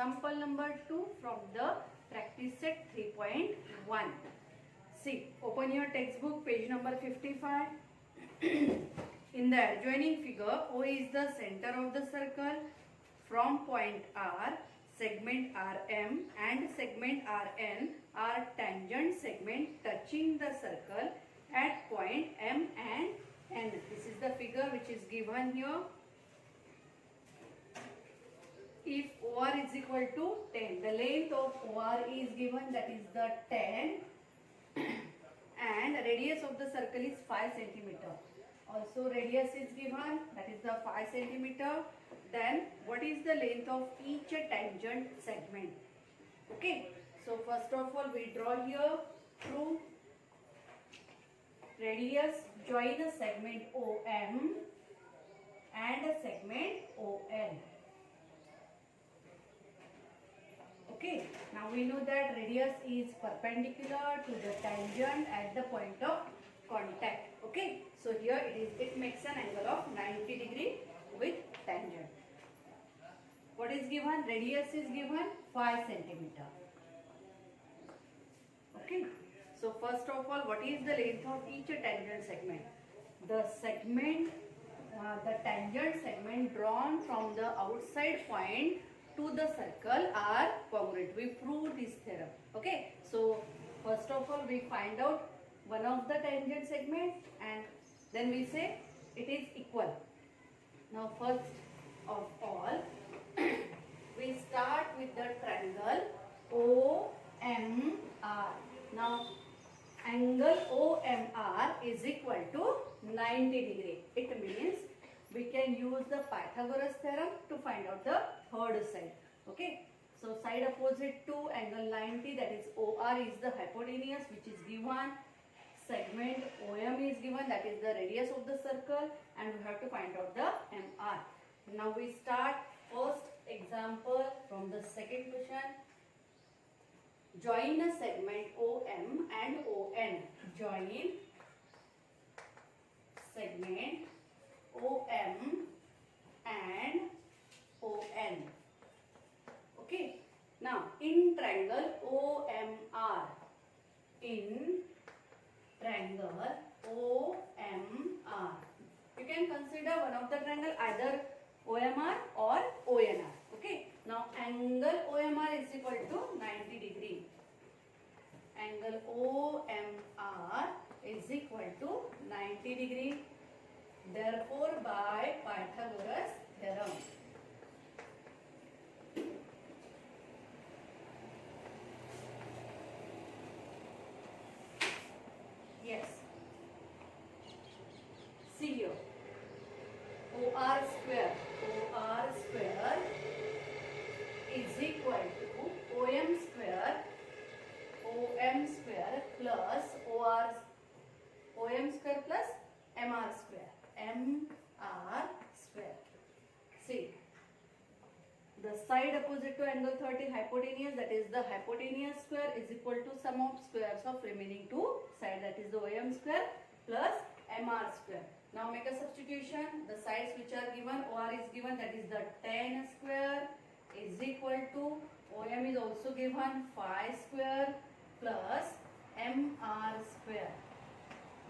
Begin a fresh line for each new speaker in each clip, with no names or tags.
example number 2 from the practice set 3.1. See, open your textbook, page number 55. In the adjoining figure, O is the center of the circle. From point R, segment RM and segment RN are tangent segment touching the circle at point M and N. This is the figure which is given here. If OR is equal to 10, the length of OR is given, that is the 10, and radius of the circle is 5 centimeter. Also radius is given, that is the 5 centimeter. Then what is the length of each tangent segment? Okay, so first of all we draw here through radius, join a segment OM and a segment ON. Okay, now we know that radius is perpendicular to the tangent at the point of contact. Okay, so here it makes an angle of 90 degree with tangent. What is given? Radius is given 5 centimeter. Okay, so first of all, what is the length of each tangent segment? The tangent segment drawn from the outside point to the circle are congruent. We prove this theorem. Okay, so first of all we find out one of the tangent segments and then we say it is equal. Now first of all we start with the triangle OMR. Now angle OMR is equal to 90 degree. It means we can use the Pythagoras theorem to find out the third side. Okay, so side opposite to angle 90, that is OR is the hypotenuse which is given. Segment OM is given, that is the radius of the circle, and we have to find out the MR. Now we start first example from the second question. Join a segment OM and ON. Join segment OM and ON. Okay. Now in triangle OMR. In triangle OMR. You can consider one of the triangle either OMR or ONR. Okay. Now angle OMR is equal to 90 degree. Angle OMR is equal to 90 degree. Therefore, by Pythagoras theorem, yes, see here, OR square is equal to OM square plus OM square plus MR square. MR square. See, the side opposite to angle 30 hypotenuse, that is the hypotenuse square is equal to sum of squares of remaining two sides, that is the OM square plus MR square. Now make a substitution. The sides which are given, OR is given, that is the 10 square is equal to OM is also given 5 square plus MR square.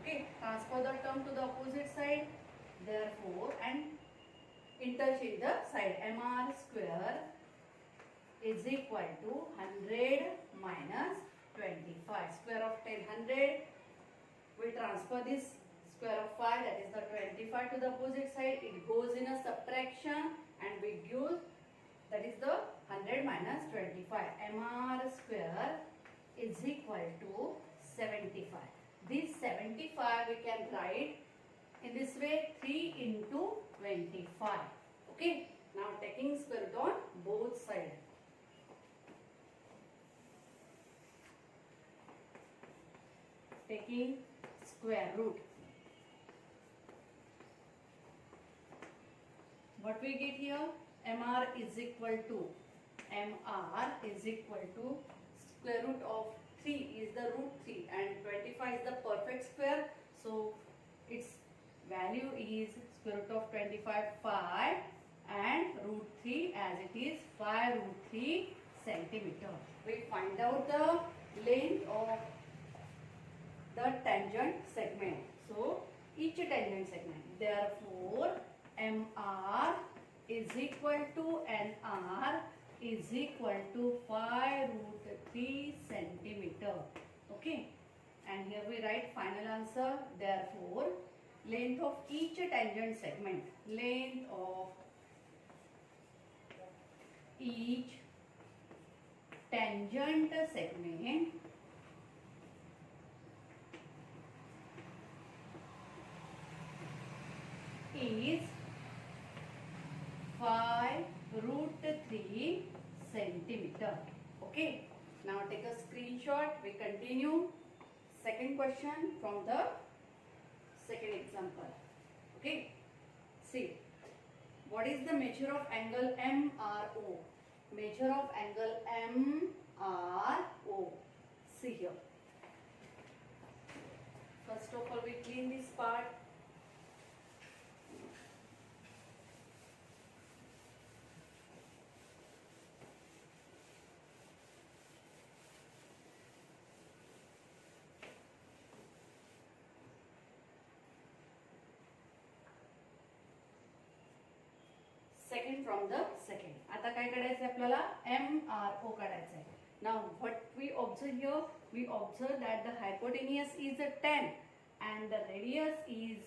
Okay, transfer the term to the opposite side. Therefore, and interchange the side. MR square is equal to 100 minus 25. Square of 10, 100. We transfer this square of 5, that is the 25, to the opposite side. It goes in a subtraction and we give, that is the 100 minus 25. MR square is equal to 75. This 75 we can write in this way, 3 into 25. Okay. Now taking square root on both sides. Taking square root. What we get here? MR is equal to square root of 3 is the root 3 and 25 is the perfect square. So its value is square root of 25, 5 and root 3 as it is 5 root 3 centimeter. We find out the length of the tangent segment. So each tangent segment. Therefore, MR is equal to NR is equal to 5 root 3 centimeter. Okay. And here we write final answer. Therefore, length of each tangent segment. Length of each tangent segment is 5 root 3 centimeter. Okay. Now take a screenshot. We continue. Second question from the second example. Okay. See. What is the measure of angle MRO? Measure of angle MRO. See here. First of all, we clean this part. Second from the second. आता काय काढायचं आपल्याला MRO काढायचं आहे. Now what we observe here? We observe that the hypotenuse is 10 and the radius is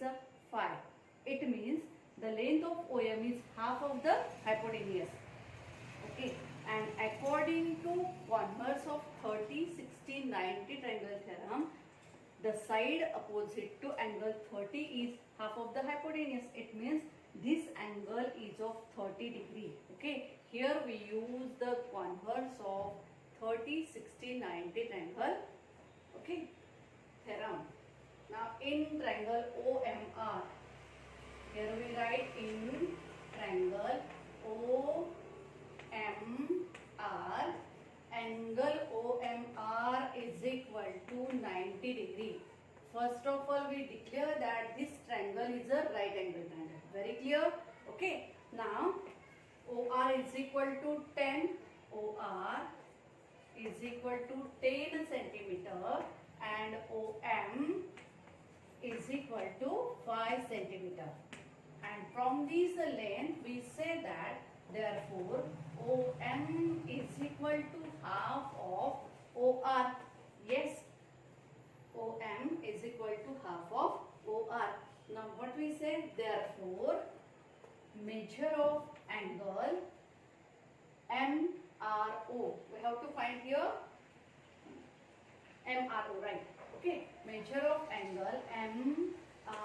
5. It means the length of OM is half of the hypotenuse. Okay. And according to converse of 30, 60, 90 triangle theorem, the side opposite to angle 30 is half of the hypotenuse. It means this angle is of 30 degree. Okay. Here we use the converse of 30, 60, 90 triangle. Okay. Theorem. Now in triangle OMR. Here we write in triangle OMR. Angle OMR is equal to 90 degree. First of all, we declare that this triangle is a right angle triangle. Very clear? Okay. Now, OR is equal to 10. OR is equal to 10 centimeter and OM is equal to 5 centimeter. And from this length, we say that therefore, OM is equal to half of OR. Yes. OM is equal to half of OR. Now what we say? Therefore, measure of angle MRO. We have to find here MRO, right? Okay. Measure of angle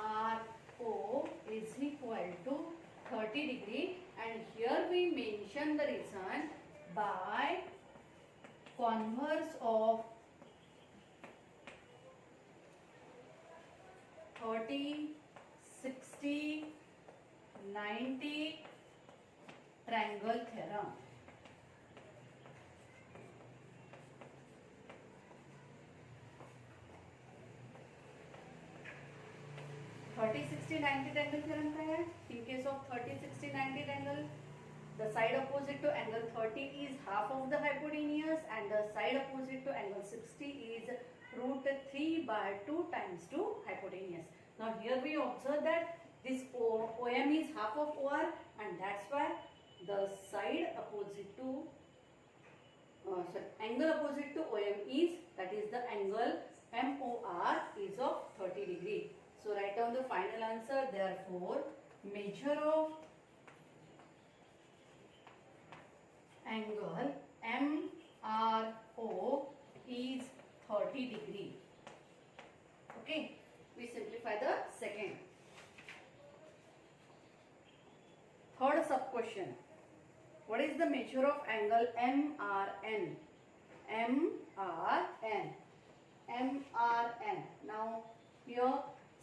MRO is equal to 30 degree. And here we mention the reason by converse of 30, 60, 90 triangle theorem. Thirty, 60, 90 triangle theorem क्या है? In case of 30, 60, 90 triangle, the side opposite to angle 30 is half of the hypotenuse and the side opposite to angle 60 is root 3 by 2 times 2 hypotenuse. Now here we observe that this OM is half of OR and that's why the side opposite to angle opposite to OM is, that is the angle MOR is of 30 degree. So write down the final answer. Therefore, measure of angle MRO is 30 degree. Okay, we simplify the second. Third sub question. What is the measure of angle MRN? MRN. Now here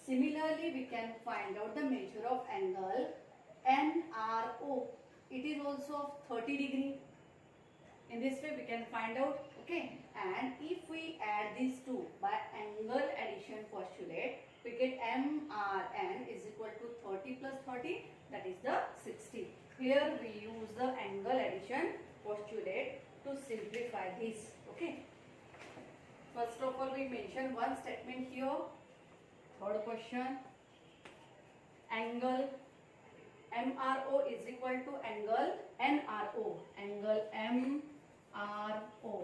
similarly we can find out the measure of angle NRO. It is also of 30 degree. In this way we can find out. Okay, and if we add these two by angle addition postulate, we get MRN is equal to 30 plus 30, that is the 60. Here we use the angle addition postulate to simplify this. Okay. First of all, we mention one statement here. Third question. Angle MRO is equal to angle NRO. Angle MRO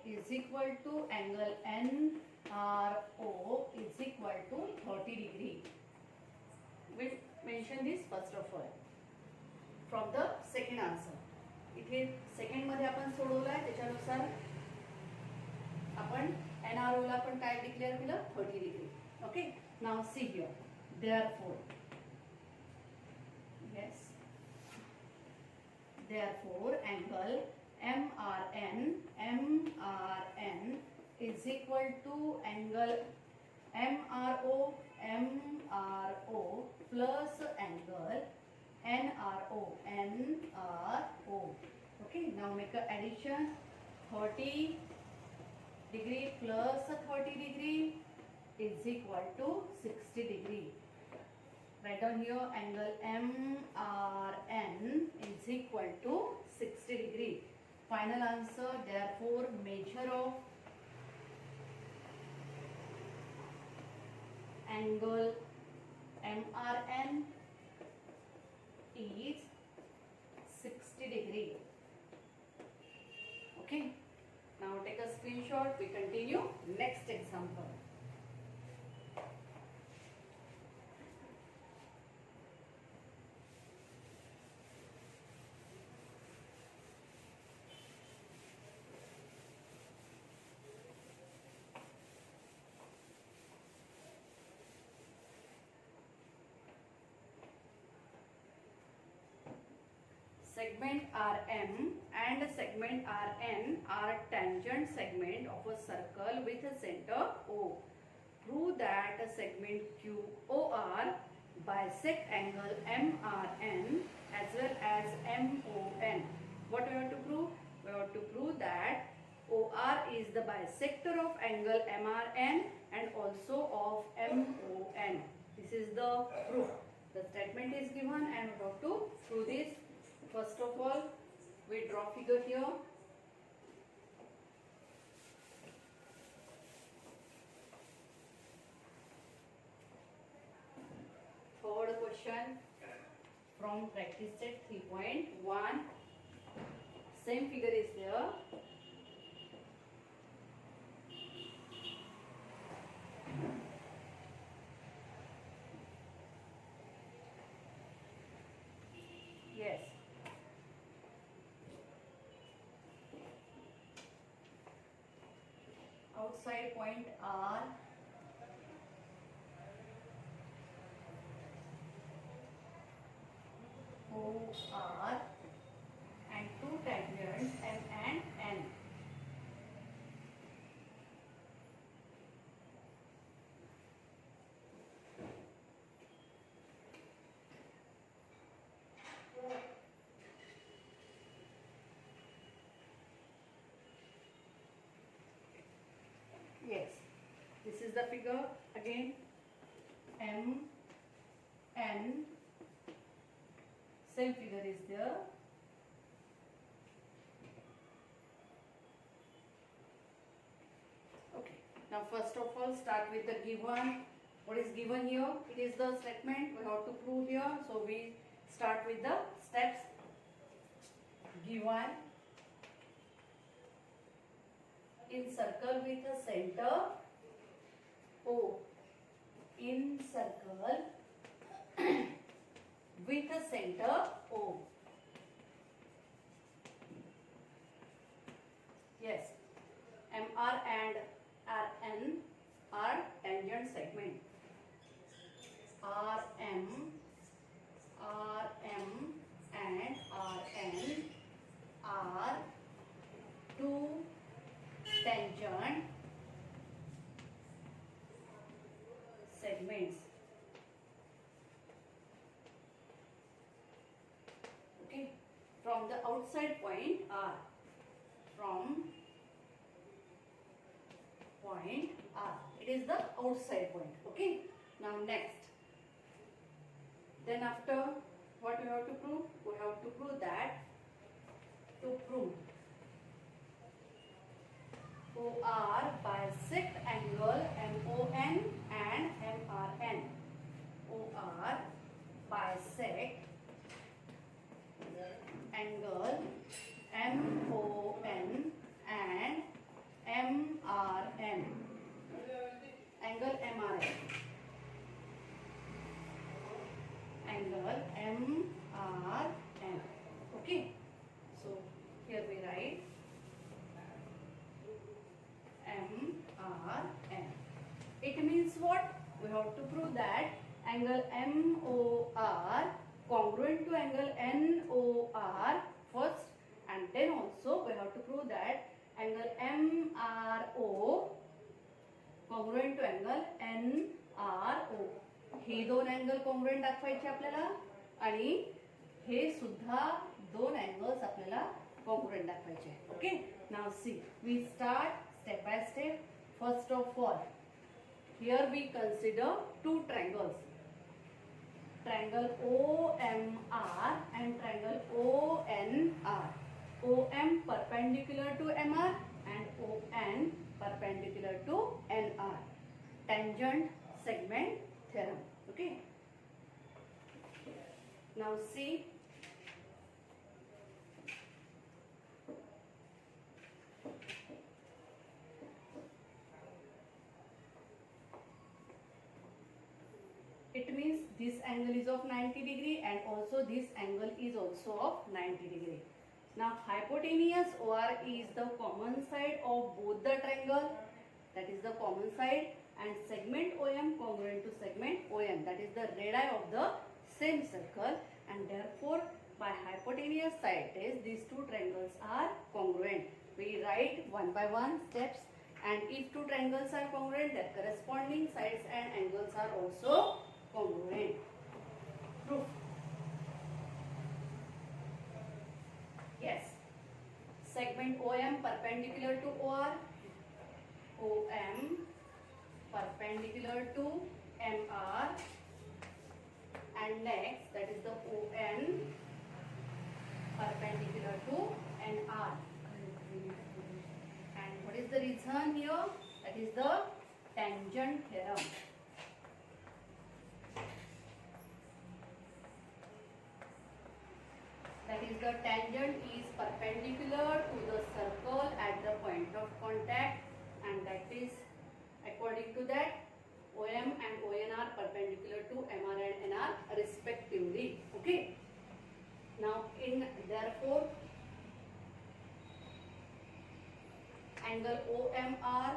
is equal to angle NRO is equal to 30 degree. We mention this first of all. From the second answer. इथे second मध्ये आपण सोडवलाय त्याच्यानुसार आपण NRO ला पण काय declare केलं 30 degree. Okay. Now see here. Therefore, yes. Therefore, angle MRN is equal to angle MRO plus angle NRO. Okay, now make a addition. 30 degree plus 30 degree is equal to 60 degree. Write down here angle MRN is equal to 60 degree. Final answer. Therefore, measure of angle MRN is 60 degree. Okay. Now take a screenshot. We continue. Next example. Segment RM and segment RN are tangent segment of a circle with a center O. Prove that a segment QOR bisect angle MRN as well as MON. What we have to prove? We have to prove that OR is the bisector of angle MRN and also of MON. This is the proof. The statement is given and we have to prove this. First of all, we draw figure here. Third question from practice set 3.1. Same figure is there. Yes. Outside point R, OR and two tangents M and N. Yes, this is the figure again. M, N, same figure is there. Okay, now first of all start with the given. What is given here? It is the statement we have to prove here. So we start with the steps. Given in circle with a center O. In circle with a center O. Yes, MR and RN are tangent segment. RM and RN are two tangent segments. Okay, from the outside point R. From point R. It is the outside point. Okay, now next. Then after what we have to prove? We have to prove that to prove OR bisect angle MON and MRN. OR bisect angle MON and MRN. Angle MRN. Angle MRN. Okay. So here we write MRN. It means what? We have to prove that angle MOR congruent to angle NOR first, and then also we have to prove that angle MRO congruent to angle NRO. हे दोन angle congruent दाखवायचे आपल्याला आणि हे सुद्धा दोन angles आपल्याला congruent दाखवायचे. Okay, now see we start step by step. First of all, here we consider two triangles, triangle OMR and triangle ONR. OM perpendicular to MR and ON perpendicular to NR. Tangent segment theorem. Okay, now see, it means this angle is of 90 degree and also this angle is also of 90 degree. Now hypotenuse OR is the common side of both the triangle, that is the common side, and segment OM congruent to segment OM, that is the radii of the same circle, and therefore by hypotenuse side test these two triangles are congruent. We write one by one steps, and if two triangles are congruent, their corresponding sides and angles are also congruent. Proof. Yes, segment OM perpendicular to OR, OM perpendicular to MR, and next that is the ON perpendicular to NR. And what is the reason here? That is the tangent theorem. That is the tangent is perpendicular to the circle at the point of contact, and that is according to that OM and ON are perpendicular to MR and NR respectively. Okay. Now therefore angle OMR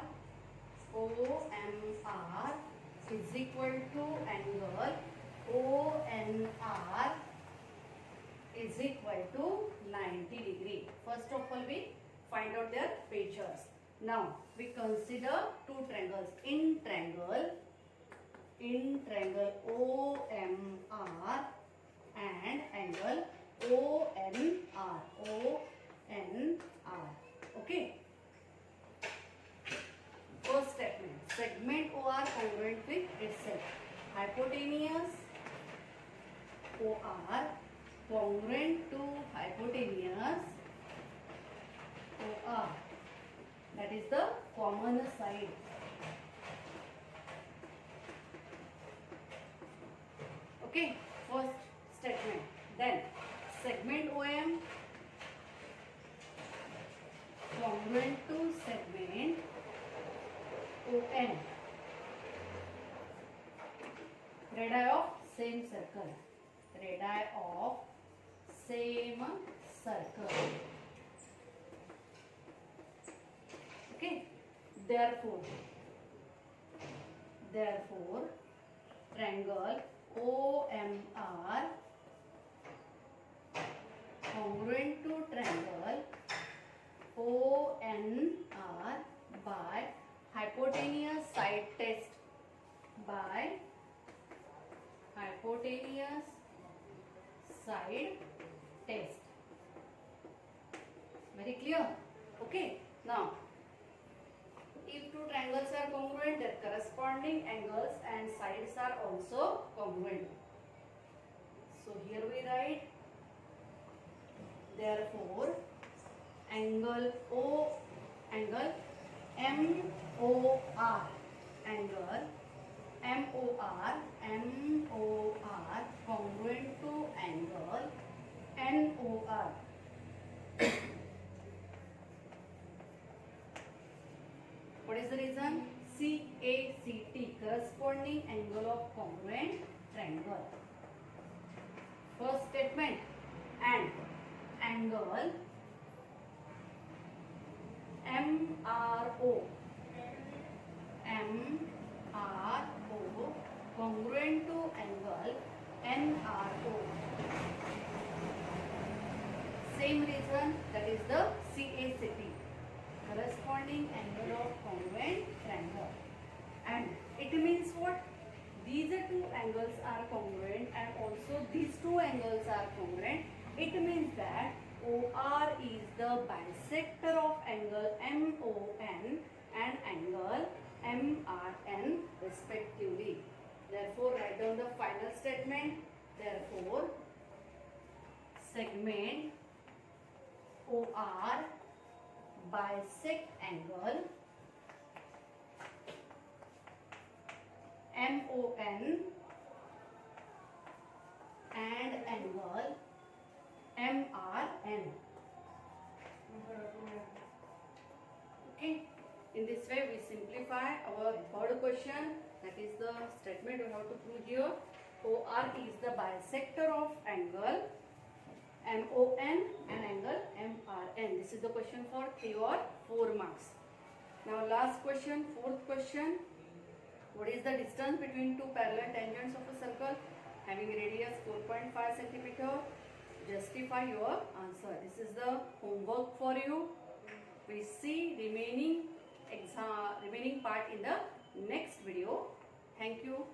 is equal to angle ONR is equal to 90 degree. First of all, we find out their features. Now we consider two triangles. In triangle OMR and angle ONR. Okay. First statement, segment OR congruent with itself. Hypotenuse OR congruent to hypotenuse OR, that is the common side. Okay, first statement. Then segment OM congruent to segment ON, radii of same circle, radii of same circle. Okay, therefore triangle OMR congruent to triangle ONR by hypotenuse side test, by hypotenuse side test. Very clear? Okay. Now if two triangles are congruent, their corresponding angles and sides are also congruent. So here we write, therefore angle MOR, angle MOR congruent to angle NOR. What is the reason? CACT, corresponding angle of congruent triangle. First statement, and angle MRO congruent to angle NRO. Same reason, that is the CACT, corresponding angle of congruent triangle. And it means what? These two angles are congruent and also these two angles are congruent. It means that OR is the bisector of angle MON and angle MRN respectively. Therefore, write down the final statement. Therefore, segment OR bisect angle MON and angle MRN. Okay. In this way, we simplify our third question. That is the statement we have to prove here. OR is the bisector of angle MON and angle MRN. This is the question for 3 or 4 marks. Now last question, fourth question. What is the distance between two parallel tangents of a circle having radius 4.5 cm? Justify your answer. This is the homework for you. We see remaining part in the next video. Thank you.